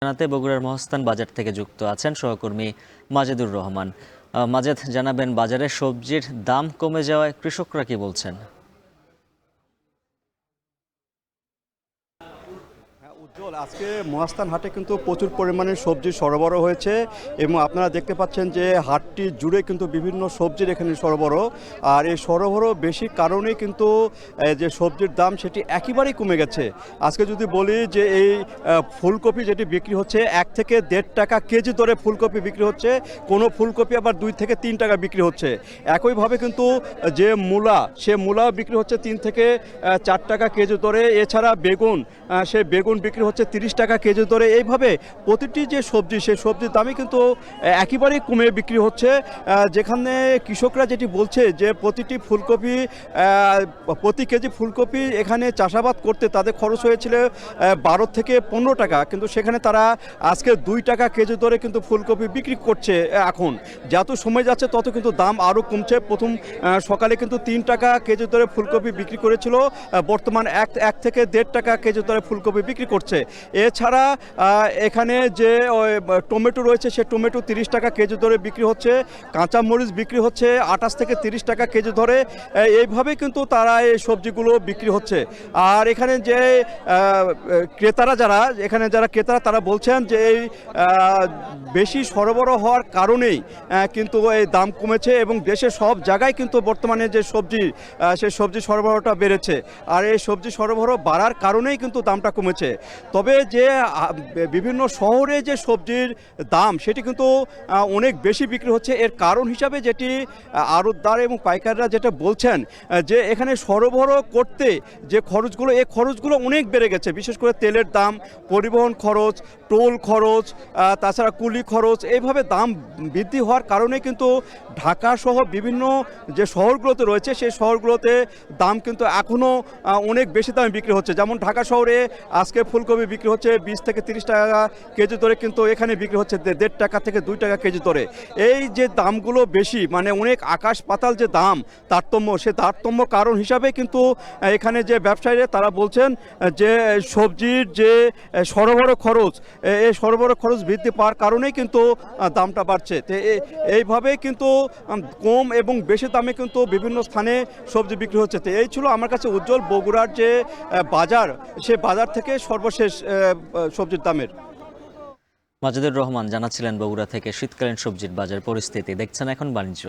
জানাতে বগুড়ার মহাস্থান বাজার থেকে যুক্ত আছেন সহকর্মী মাজেদুর রহমান। মাজেদ, জানাবেন বাজারে সবজির দাম কমে যাওয়ায় কৃষকরা কি বলছেন? উজ্জ্বল, আজকে মহাস্থান হাটে কিন্তু প্রচুর পরিমাণে সবজি সরবরাহ হয়েছে এবং আপনারা দেখতে পাচ্ছেন যে হাটটি জুড়ে কিন্তু বিভিন্ন সবজির এখানে সরবরাহ। আর এই সরবরাহ বেশি কারণে কিন্তু যে সবজির দাম সেটি একেবারেই কমে গেছে। আজকে যদি বলি যে এই ফুলকপি যেটি বিক্রি হচ্ছে 1 থেকে 1.5 টাকা কেজি দরে ফুলকপি বিক্রি হচ্ছে, কোনো ফুলকপি আবার 2 থেকে 3 টাকা বিক্রি হচ্ছে। একইভাবে কিন্তু যে সে মূলাও বিক্রি হচ্ছে 3 থেকে 4 টাকা কেজি দরে। এছাড়া বেগুন, সে বেগুন বিক্রি হচ্ছে 30 টাকা কেজি দরে। এইভাবে প্রতিটি যে সবজি, সেই সবজির দামই কিন্তু একেবারেই কমে বিক্রি হচ্ছে। যেখানে কৃষকরা যেটি বলছে যে প্রতি কেজি ফুলকপি এখানে চাষাবাদ করতে তাদের খরচ হয়েছিল 12 থেকে 15 টাকা, কিন্তু সেখানে তারা আজকে 2 টাকা কেজি দরে কিন্তু ফুলকপি বিক্রি করছে। এখন যত সময় যাচ্ছে তত কিন্তু দাম আরও কমছে। প্রথম সকালে কিন্তু 3 টাকা কেজি দরে ফুলকপি বিক্রি করেছিল, বর্তমান 1 থেকে 1.5 টাকা কেজি দরে ফুলকপি বিক্রি করছে। এছাড়া এখানে যে টমেটো রয়েছে, সে টমেটো 30 টাকা কেজি দরে বিক্রি হচ্ছে। কাঁচামরিচ বিক্রি হচ্ছে 28 থেকে 30 টাকা কেজি ধরে। এইভাবে কিন্তু তারা এই সবজিগুলো বিক্রি হচ্ছে। আর এখানে যে ক্রেতারা তারা বলছেন যে এই বেশি সরবরাহ হওয়ার কারণেই কিন্তু এই দাম কমেছে এবং দেশের সব জায়গায় কিন্তু বর্তমানে যে সেই সবজি সরবরাহটা বেড়েছে। আর এই সবজি সরবরাহ বাড়ার কারণেই কিন্তু দামটা কমেছে। তবে যে বিভিন্ন শহরে যে সবজির দাম সেটি কিন্তু অনেক বেশি বিক্রি হচ্ছে। এর কারণ হিসাবে যেটি আড়তদার এবং পাইকাররা যেটা বলছেন যে এখানে সরবরাহ করতে যে খরচগুলো, এই খরচগুলো অনেক বেড়ে গেছে। বিশেষ করে তেলের দাম, পরিবহন খরচ, টোল খরচ, তাছাড়া কুলি খরচ, এইভাবে দাম বৃদ্ধি হওয়ার কারণে কিন্তু ঢাকা সহ বিভিন্ন যে শহরগুলোতে রয়েছে সেই শহরগুলোতে দাম কিন্তু এখনও অনেক বেশি দামে বিক্রি হচ্ছে। যেমন ঢাকা শহরে আজকে ফুলকপি বিক্রি হচ্ছে 20 থেকে 30 টাকা কেজি দরে, কিন্তু এখানে বিক্রি হচ্ছে 1.5 টাকা থেকে 2 টাকা কেজি দরে। এই যে দামগুলো বেশি, মানে অনেক আকাশ পাতাল যে দাম তারতম্য, সে তারতম্য কারণ হিসাবে কিন্তু এখানে যে ব্যবসায়ীরা তারা বলছেন যে সবজির যে সরবরাহ খরচ, এই সরবরাহ খরচ বৃদ্ধি পাওয়ার কারণেই কিন্তু দামটা বাড়ছে। তো এইভাবে কিন্তু কম এবং বেশি দামে কিন্তু বিভিন্ন স্থানে সবজি বিক্রি হচ্ছে। তো এই ছিল আমার কাছে উজ্জ্বল বগুড়ার যে বাজার, সে বাজার থেকে সর্বশেষ সবজির দামের। মাজেদুর রহমান জানাচ্ছিলেন বগুড়া থেকে শীতকালীন সবজির বাজার পরিস্থিতি। দেখছেন এখন বাণিজ্য।